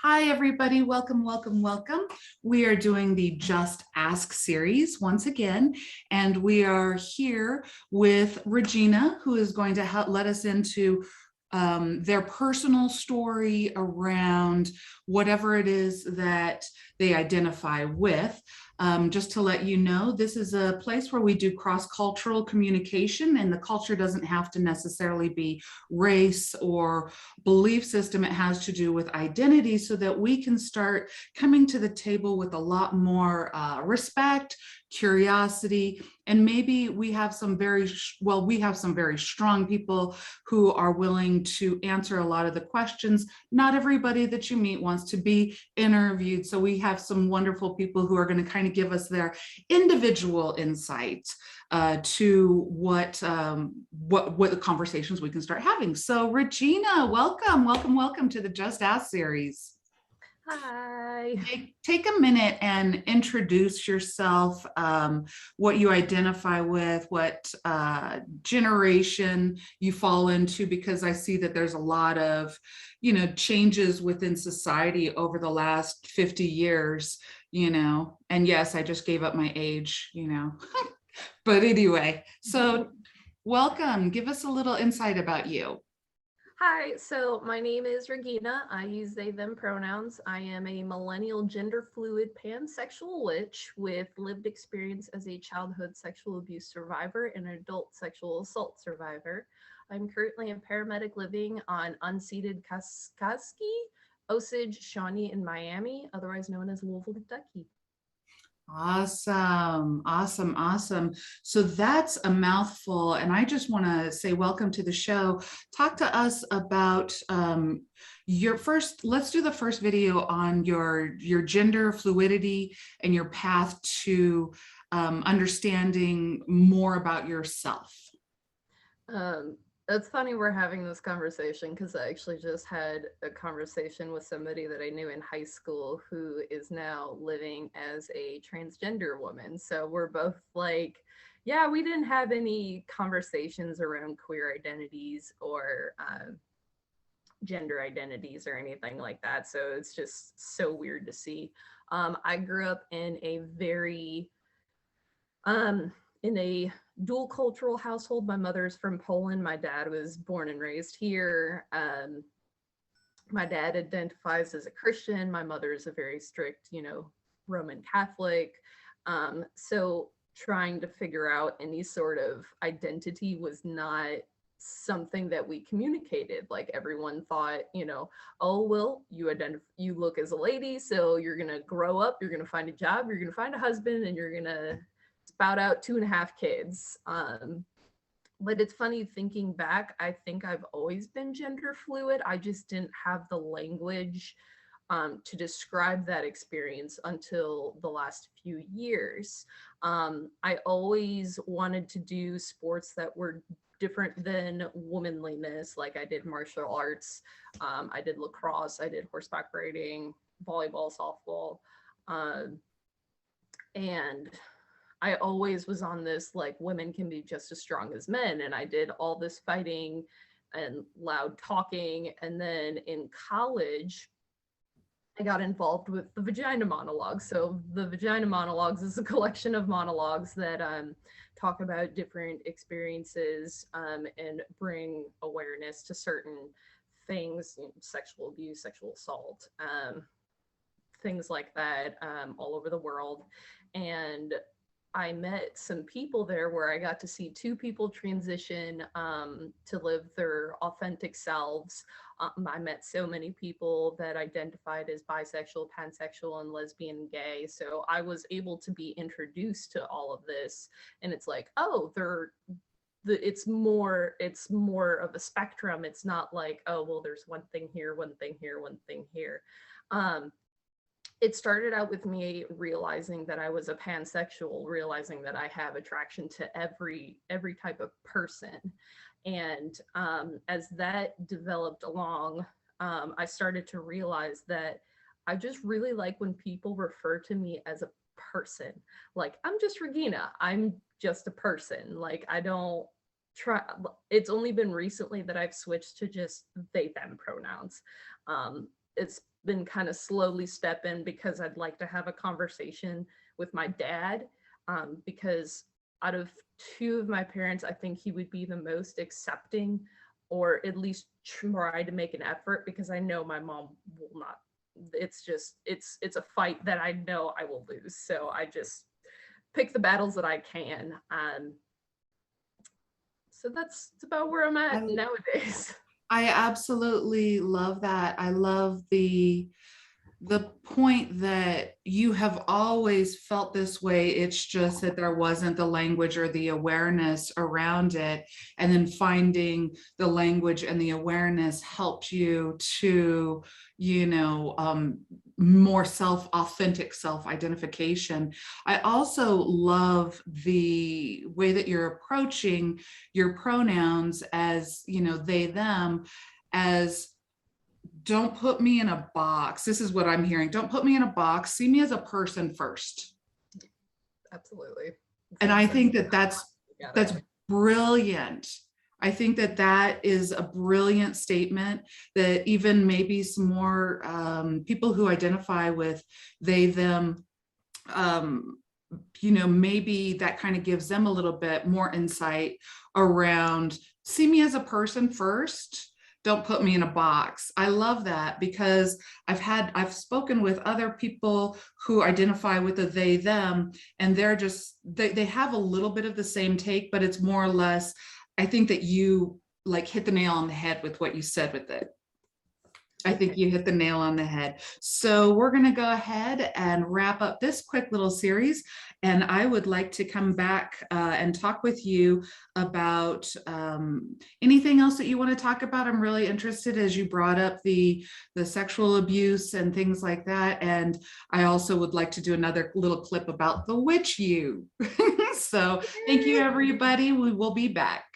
Hi, everybody. Welcome, welcome, welcome. We are doing the Just Ask series once again, and we are here with Regina, who is going to let us into their personal story around whatever it is that they identify with. Just to let you know, this is a place where we do cross-cultural communication, and the culture doesn't have to necessarily be race or belief system. It has to do with identity, so that we can start coming to the table with a lot more respect, curiosity, and maybe we have some very strong people who are willing to answer a lot of the questions. Not everybody that you meet wants to be interviewed, so we have some wonderful people who are going to kind of give us their individual insights to what the conversations we can start having. So Regina, welcome to the Just Ask series. Hi. Take a minute and introduce yourself, what you identify with, what generation you fall into, because I see that there's a lot of, changes within society over the last 50 years, and yes, I just gave up my age, but anyway, so welcome. Give us a little insight about you. Hi, so my name is Regina. I use they, them pronouns. I am a millennial gender fluid pansexual witch with lived experience as a childhood sexual abuse survivor and adult sexual assault survivor. I'm currently a paramedic living on unceded Kaskaskia, Osage, Shawnee, in Miami, otherwise known as Louisville, Kentucky. Awesome. So that's a mouthful. And I just want to say welcome to the show. Talk to us about let's do the first video on your gender fluidity and your path to understanding more about yourself. It's funny we're having this conversation because I actually just had a conversation with somebody that I knew in high school who is now living as a transgender woman. So we're both like, yeah, we didn't have any conversations around queer identities or gender identities or anything like that. So it's just so weird to see. I grew up in a very in a dual cultural household. My mother's from Poland. My dad was born and raised here. My dad identifies as a Christian. My mother is a very strict, Roman Catholic. So trying to figure out any sort of identity was not something that we communicated. Like everyone thought, oh well, you look as a lady, so you're gonna grow up, you're gonna find a job, you're gonna find a husband, and you're gonna spout out 2.5 kids. But it's funny thinking back, I think I've always been gender fluid. I just didn't have the language to describe that experience until the last few years. I always wanted to do sports that were different than womanliness. Like I did martial arts, I did lacrosse, I did horseback riding, volleyball, softball, and I always was on this like women can be just as strong as men, and I did all this fighting and loud talking. And then in college I got involved with the Vagina Monologues. So the Vagina Monologues is a collection of monologues that talk about different experiences and bring awareness to certain things, sexual abuse, sexual assault, things like that, all over the world. And I met some people there where I got to see two people transition to live their authentic selves. I met so many people that identified as bisexual, pansexual, and lesbian and gay. So I was able to be introduced to all of this. And it's like, oh, it's more of a spectrum. It's not like, oh, well, there's one thing here, one thing here, one thing here. It started out with me realizing that I was a pansexual, realizing that I have attraction to every type of person. And as that developed along, I started to realize that I just really like when people refer to me as a person. Like, I'm just Regina. I'm just a person. Like, I don't try. It's only been recently that I've switched to just they, them pronouns. It's been kind of slowly stepping because I'd like to have a conversation with my dad, because out of two of my parents, I think he would be the most accepting, or at least try to make an effort, because I know my mom will not. It's just it's a fight that I know I will lose. So I just pick the battles that I can. So that's about where I'm at I, nowadays. I absolutely love that. I love the point that you have always felt this way. It's just that there wasn't the language or the awareness around it. And then finding the language and the awareness helped you to, more authentic self-identification. I also love the way that you're approaching your pronouns as, they, them, as don't put me in a box. This is what I'm hearing. Don't put me in a box. See me as a person first. Absolutely. And I think that that's Together. brilliant. I think that that is a brilliant statement that even maybe some more people who identify with they, them, maybe that kind of gives them a little bit more insight around see me as a person first. Don't put me in a box. I love that because I've spoken with other people who identify with the they, them, and they're just, they have a little bit of the same take, but it's more or less, I think that you like hit the nail on the head with what you said with it. I think you hit the nail on the head. So we're going to go ahead and wrap up this quick little series. And I would like to come back and talk with you about anything else that you want to talk about. I'm really interested as you brought up the sexual abuse and things like that. And I also would like to do another little clip about the witch you. So thank you, everybody. We will be back.